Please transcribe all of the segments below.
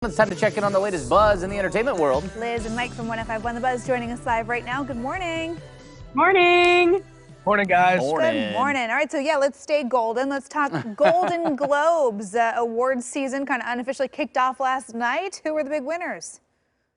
It's time to check in on the latest buzz in the entertainment world. Liz and Mike from 105.1 The Buzz joining us live right now. Good morning. Morning. Morning, guys. Good morning. All right, so yeah, let's stay golden. Let's talk Golden Globes. Awards season kind of unofficially kicked off last night. Who were the big winners?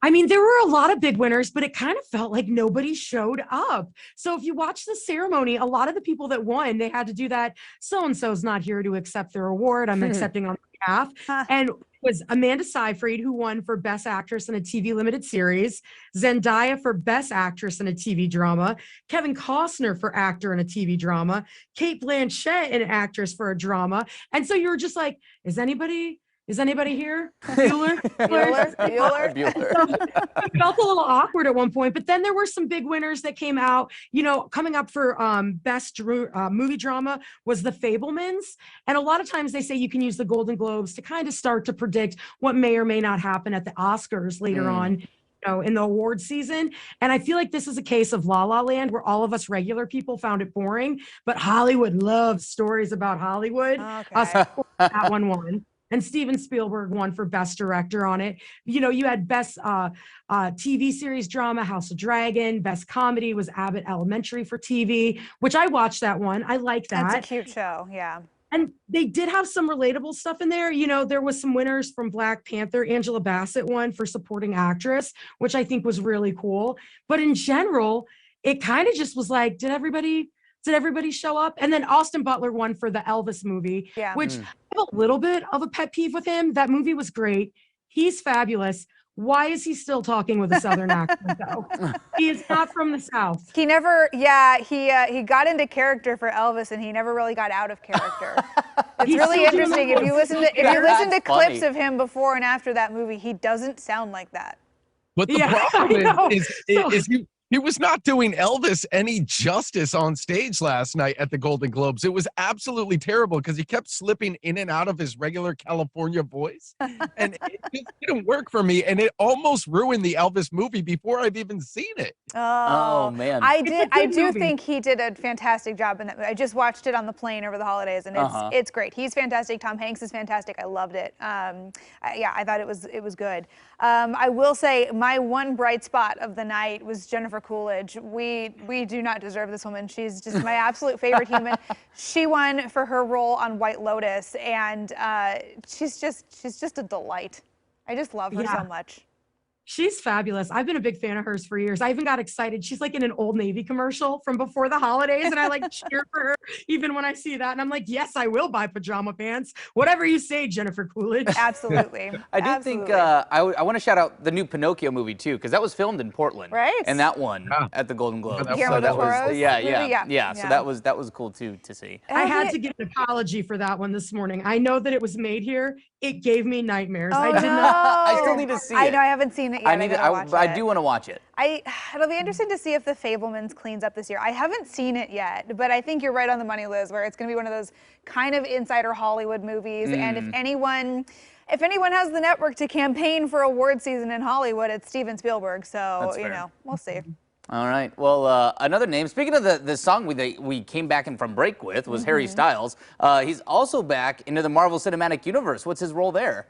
I mean, there were a lot of big winners, but it kind of felt like nobody showed up. So if you watch the ceremony, a lot of the people that won, they had to do that. So-and-so's not here to accept their award. I'm accepting on behalf. And it was Amanda Seyfried, who won for Best Actress in a TV Limited Series, Zendaya for Best Actress in a TV Drama, Kevin Costner for Actor in a TV Drama, Cate Blanchett, an Actress for a Drama. And so you were just like, is anybody here? Bueller? Bueller. It felt a little awkward at one point, but then there were some big winners that came out. You know, coming up for Best Movie Drama was The Fabelmans. And a lot of times they say you can use the Golden Globes to kind of start to predict what may or may not happen at the Oscars later on. In the award season. And I feel like this is a case of La La Land where all of us regular people found it boring, but Hollywood loves stories about Hollywood. Okay. So that one won. And Steven Spielberg won for Best Director on it. You know, you had Best TV Series Drama, House of Dragon. Best Comedy was Abbott Elementary for TV, which I watched that one. I like that. That's a cute show, yeah. And they did have some relatable stuff in there. You know, there was some winners from Black Panther. Angela Bassett won for Supporting Actress, which I think was really cool. But in general, it kind of just was like, did everybody show up? And then Austin Butler won for the Elvis movie, which I have a little bit of a pet peeve with him. That movie was great. He's fabulous. Why is he still talking with a Southern accent, though? He is not from the South. He never, he got into character for Elvis, and he never really got out of character. It's really interesting. If you listen to clips of him before and after that movie, he doesn't sound like that. But the problem is he was not doing Elvis any justice on stage last night at the Golden Globes. It was absolutely terrible because he kept slipping in and out of his regular California voice. And it just didn't work for me. And it almost ruined the Elvis movie before I've even seen it. Oh man. I do think he did a fantastic job in that movie. I just watched it on the plane over the holidays, and it's great. He's fantastic. Tom Hanks is fantastic. I loved it. I thought it was good. I will say my one bright spot of the night was Jennifer Coolidge. We do not deserve this woman. She's just my absolute favorite human. She won for her role on White Lotus, and she's just a delight. I just love her so much. She's fabulous. I've been a big fan of hers for years. I even got excited. She's like in an Old Navy commercial from before the holidays, and I like cheer for her even when I see that. And I'm like, yes, I will buy pajama pants. Whatever you say, Jennifer Coolidge. Absolutely. I do think I want to shout out the new Pinocchio movie too, because that was filmed in Portland, right? And that won at the Golden Globes. So that was, yeah. So that was cool too to see. I had to give an apology for that one this morning. I know that it was made here. It gave me nightmares. I did not. I still need to see it. I know I haven't seen it yet. I do want to watch it. It'll be interesting to see if The Fabelmans cleans up this year. I haven't seen it yet, but I think you're right on the money, Liz, where it's going to be one of those kind of insider Hollywood movies. And if anyone has the network to campaign for award season in Hollywood, it's Steven Spielberg. So, we'll see. All right. Well, another name. Speaking of the song we came back in from break with was Harry Styles. He's also back into the Marvel Cinematic Universe. What's his role there?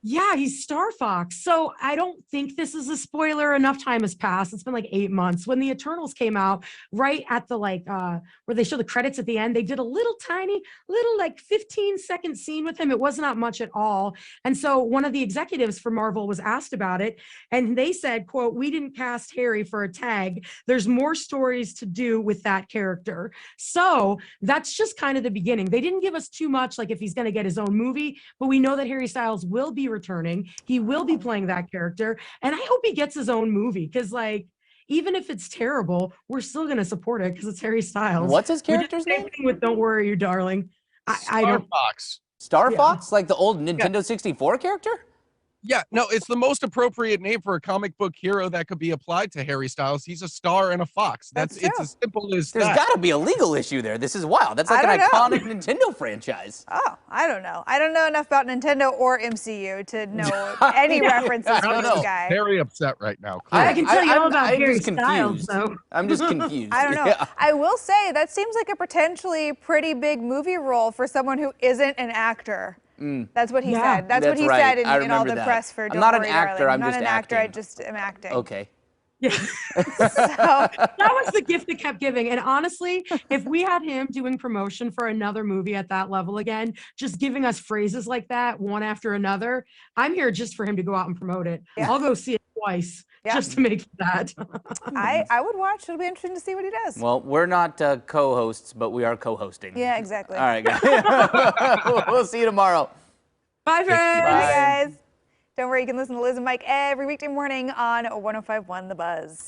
Yeah, he's Star Fox. So I don't think this is a spoiler. Enough time has passed. It's been like 8 months. When the Eternals came out, right at the where they show the credits at the end, they did a little 15-second scene with him. It was not much at all. And so one of the executives for Marvel was asked about it, and they said, quote, "We didn't cast Harry for a tag. There's more stories to do with that character." So that's just kind of the beginning. They didn't give us too much, like if he's going to get his own movie, but we know that Harry Styles will be returning. He will be playing that character, and I hope he gets his own movie, because even if it's terrible, we're still going to support it because it's Harry Styles. What's his character's name? With Don't Worry, You Darling. Star Fox. Star Fox, like the old Nintendo 64 character? Yeah, no, it's the most appropriate name for a comic book hero that could be applied to Harry Styles. He's a star and a fox. It's as simple as that. There's got to be a legal issue there. This is wild. That's like an iconic Nintendo franchise. Oh, I don't know. I don't know enough about Nintendo or MCU to know any references for this guy. Very upset right now. I can tell you all about Harry Styles, though. I'm just confused. I don't know. Yeah. I will say that seems like a potentially pretty big movie role for someone who isn't an actor. That's what he Yeah. said. That's what That's he right. said I in all remember the that. press for I'm Don't not an Worry, actor, Darling. I'm not just an actor. I acting. just am acting. Okay. Yeah. So That was the gift that kept giving. And honestly, if we had him doing promotion for another movie at that level again, just giving us phrases like that one after another, I'm here just for him to go out and promote it. Yeah. I'll go see it twice Yeah. just to make that. I would watch. It'll be interesting to see what he does. Well, we're not co-hosts, but we are co-hosting. Yeah, exactly. All right, guys. We'll see you tomorrow. Bye, friends. Bye, guys. Don't worry, you can listen to Liz and Mike every weekday morning on 105.1 The Buzz.